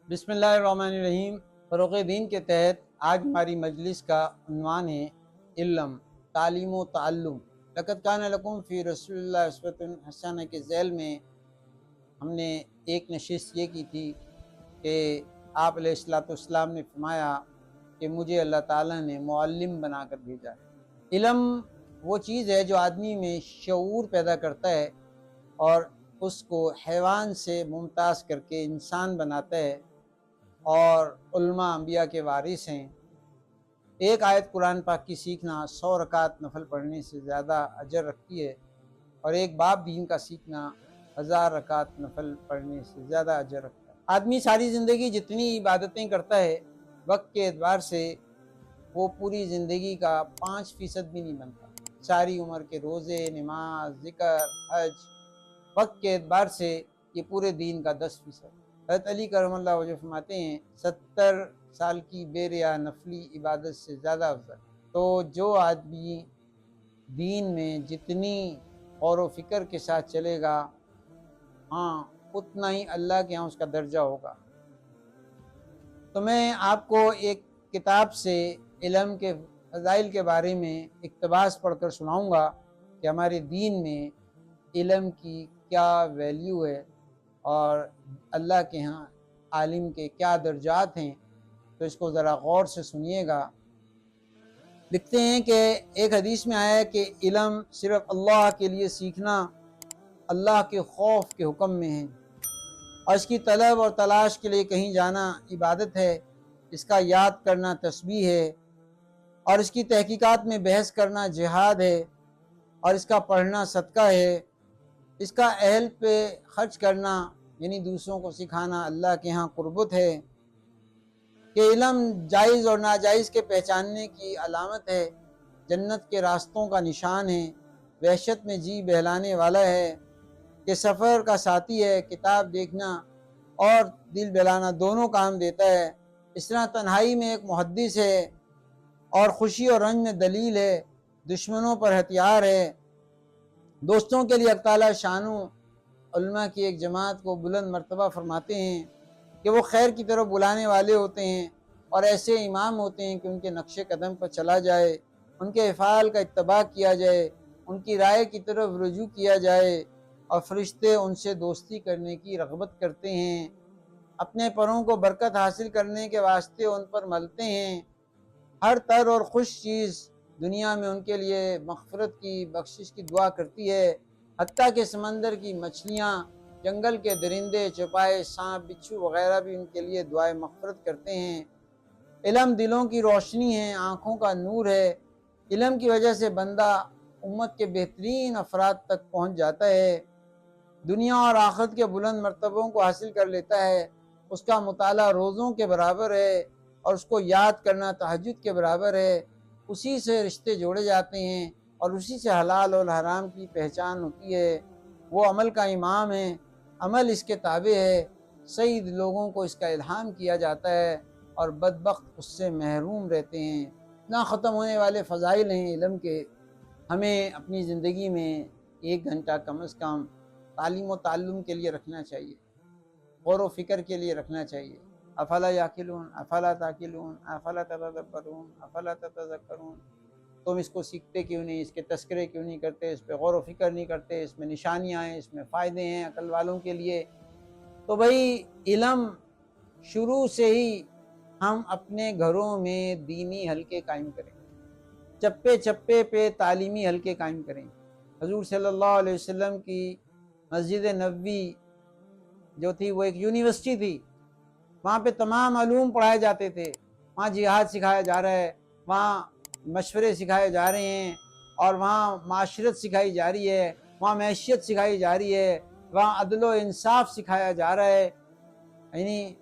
بسم اللہ الرحمن الرحیم۔ فروغ دین کے تحت آج ہماری مجلس کا عنوان ہے علم، تعلیم و تعلم۔ لقد کان لکم فی رسول اللہ اسوۃ حسنہ کے ذیل میں ہم نے ایک نشست یہ کی تھی کہ آپ علیہ السلام نے فرمایا کہ مجھے اللہ تعالیٰ نے معلم بنا کر بھیجا ہے۔ علم وہ چیز ہے جو آدمی میں شعور پیدا کرتا ہے اور اس کو حیوان سے ممتاز کر کے انسان بناتا ہے، اور علماء انبیاء کے وارث ہیں۔ ایک آیت قرآن پاک کی سیکھنا 100 رکعت نفل پڑھنے سے زیادہ اجر رکھتی ہے، اور ایک باب دین کا سیکھنا 1000 رکعت نفل پڑھنے سے زیادہ اجر رکھتا ہے۔ آدمی ساری زندگی جتنی عبادتیں کرتا ہے، وقت کے اعتبار سے وہ پوری زندگی کا 5% بھی نہیں بنتا۔ ساری عمر کے روزے، نماز، ذکر، حج، وقت کے اعتبار سے یہ پورے دین کا 10%۔ حضرت علی کرم اللہ وجہ فرماتے ہیں 70 سال کی بے ریا نفلی عبادت سے زیادہ افضل۔ تو جو آدمی دین میں جتنی غور و فکر کے ساتھ چلے گا، اتنا ہی اللہ کے ہاں اس کا درجہ ہوگا۔ تو میں آپ کو ایک کتاب سے علم کے فضائل کے بارے میں اقتباس پڑھ کر سناؤں گا کہ ہمارے دین میں علم کی کیا ویلیو ہے اور اللہ کے ہاں عالم کے کیا درجات ہیں۔ تو اس کو ذرا غور سے سنیے گا۔ لکھتے ہیں کہ ایک حدیث میں آیا ہے کہ علم صرف اللہ کے لیے سیکھنا اللہ کے خوف کے حکم میں ہے، اور اس کی طلب اور تلاش کے لیے کہیں جانا عبادت ہے، اس کا یاد کرنا تسبیح ہے، اور اس کی تحقیقات میں بحث کرنا جہاد ہے، اور اس کا پڑھنا صدقہ ہے، اس کا اہل پہ خرچ کرنا یعنی دوسروں کو سکھانا اللہ کے ہاں قربت ہے، کہ علم جائز اور ناجائز کے پہچاننے کی علامت ہے، جنت کے راستوں کا نشان ہے، وحشت میں جی بہلانے والا ہے، کہ سفر کا ساتھی ہے، کتاب دیکھنا اور دل بہلانا دونوں کام دیتا ہے، اس طرح تنہائی میں ایک محدث ہے، اور خوشی اور رنج میں دلیل ہے، دشمنوں پر ہتھیار ہے، دوستوں کے لیے تعالیٰ شانو علماء کی ایک جماعت کو بلند مرتبہ فرماتے ہیں کہ وہ خیر کی طرف بلانے والے ہوتے ہیں، اور ایسے امام ہوتے ہیں کہ ان کے نقش قدم پر چلا جائے، ان کے افعال کا اتباع کیا جائے، ان کی رائے کی طرف رجوع کیا جائے، اور فرشتے ان سے دوستی کرنے کی رغبت کرتے ہیں، اپنے پروں کو برکت حاصل کرنے کے واسطے ان پر ملتے ہیں، ہر تر اور خوش چیز دنیا میں ان کے لیے مغفرت کی بخشش کی دعا کرتی ہے، حتیٰ کہ سمندر کی مچھلیاں، جنگل کے درندے، چوپائے، سانپ، بچھو وغیرہ بھی ان کے لیے دعائے مغفرت کرتے ہیں۔ علم دلوں کی روشنی ہے، آنکھوں کا نور ہے، علم کی وجہ سے بندہ امت کے بہترین افراد تک پہنچ جاتا ہے، دنیا اور آخرت کے بلند مرتبوں کو حاصل کر لیتا ہے، اس کا مطالعہ روزوں کے برابر ہے، اور اس کو یاد کرنا تہجد کے برابر ہے، اسی سے رشتے جوڑے جاتے ہیں، اور اسی سے حلال اور حرام کی پہچان ہوتی ہے، وہ عمل کا امام ہے، عمل اس کے تابع ہے، سعید لوگوں کو اس کا الہام کیا جاتا ہے، اور بدبخت اس سے محروم رہتے ہیں۔ نہ ختم ہونے والے فضائل ہیں علم کے۔ ہمیں اپنی زندگی میں 1 گھنٹہ کم از کم تعلیم و تعلم کے لیے رکھنا چاہیے، غور و فکر کے لیے رکھنا چاہیے۔ افلا یاقلون افلا تاقلون افلا تتدبرون افلا تتذکرون۔ تم اس کو سیکھتے کیوں نہیں، اس کے تذکرے کیوں نہیں کرتے، اس پہ غور و فکر نہیں کرتے، اس میں نشانیاں ہیں، اس میں فائدے ہیں عقل والوں کے لیے۔ تو بھائی علم شروع سے ہی ہم اپنے گھروں میں دینی حلقے قائم کریں، چپے چپے پہ تعلیمی حلقے قائم کریں۔ حضور صلی اللہ علیہ وسلم کی مسجد نبوی جو تھی وہ ایک یونیورسٹی تھی، وہاں پہ تمام علوم پڑھائے جاتے تھے، وہاں جہاد سکھایا جا رہا ہے، وہاں مشورے سکھائے جا رہے ہیں، اور وہاں معاشرت سکھائی جا رہی ہے، وہاں معیشت سکھائی جا رہی ہے، وہاں عدل و انصاف سکھایا جا رہا ہے۔ یعنی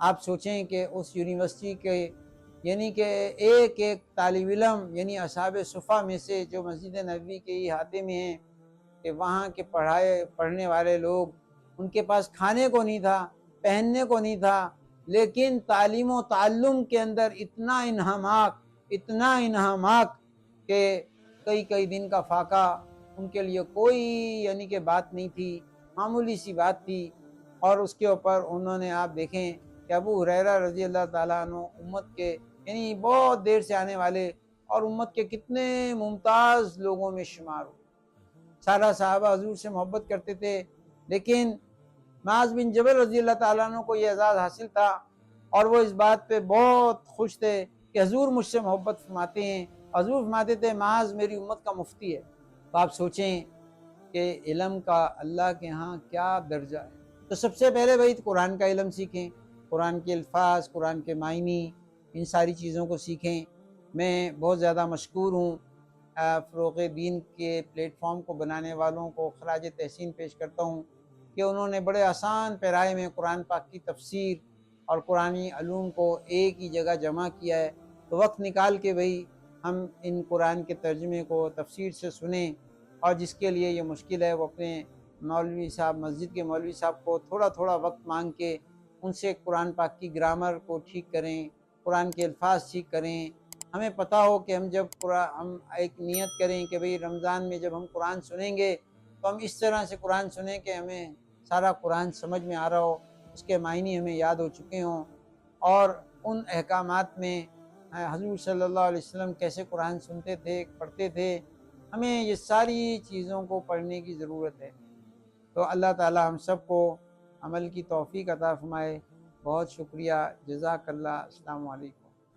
آپ سوچیں کہ اس یونیورسٹی کے یعنی کہ ایک ایک طالب علم یعنی اصحاب صفہ میں سے جو مسجد نبوی کے احاطے میں ہیں، کہ وہاں کے پڑھنے والے لوگ، ان کے پاس کھانے کو نہیں تھا، پہننے کو نہیں تھا، لیکن تعلیم و تعلم کے اندر اتنا انہماک کہ کئی دن کا فاقہ ان کے لیے کوئی کہ بات نہیں تھی، معمولی سی بات تھی، اور اس کے اوپر انہوں نے آپ دیکھیں کہ ابو ہریرہ رضی اللہ تعالیٰ عنہ امت کے یعنی بہت دیر سے آنے والے اور امت کے کتنے ممتاز لوگوں میں شمار ہو. سارا صحابہ حضور سے محبت کرتے تھے، لیکن معاذ بن جبل رضی اللہ تعالیٰ عنہ کو یہ اعزاز حاصل تھا اور وہ اس بات پہ بہت خوش تھے کہ حضور مجھ سے محبت فرماتے ہیں. حضور فرماتے تھے معاذ میری امت کا مفتی ہے. تو آپ سوچیں کہ علم کا اللہ کے ہاں کیا درجہ ہے. تو سب سے پہلے بھائی قرآن کا علم سیکھیں، قرآن کے الفاظ، قرآن کے معنی، ان ساری چیزوں کو سیکھیں. میں بہت زیادہ مشکور ہوں فروغ دین کے پلیٹ فارم کو بنانے والوں کو خراج تحسین پیش کرتا ہوں کہ انہوں نے بڑے آسان پیرائے میں قرآن پاک کی تفسیر اور قرآنی علوم کو ایک ہی جگہ جمع کیا ہے. تو وقت نکال کے بھئی ہم ان قرآن کے ترجمے کو تفسیر سے سنیں، اور جس کے لیے یہ مشکل ہے وہ اپنے مولوی صاحب، مسجد کے مولوی صاحب کو تھوڑا تھوڑا وقت مانگ کے ان سے قرآن پاک کی گرامر کو ٹھیک کریں، قرآن کے الفاظ ٹھیک کریں. ہمیں پتہ ہو کہ ہم ایک نیت کریں کہ بھئی رمضان میں جب ہم قرآن سنیں گے تو ہم اس طرح سے قرآن سنیں کہ ہمیں سارا قرآن سمجھ میں آ رہا ہو، اس کے معنی ہمیں یاد ہو چکے ہوں، اور ان احکامات میں حضور صلی اللہ علیہ وسلم کیسے قرآن سنتے تھے، پڑھتے تھے، ہمیں یہ ساری چیزوں کو پڑھنے کی ضرورت ہے. تو اللہ تعالی ہم سب کو عمل کی توفیق عطا فرمائے. بہت شکریہ. جزاک اللہ. السلام علیکم.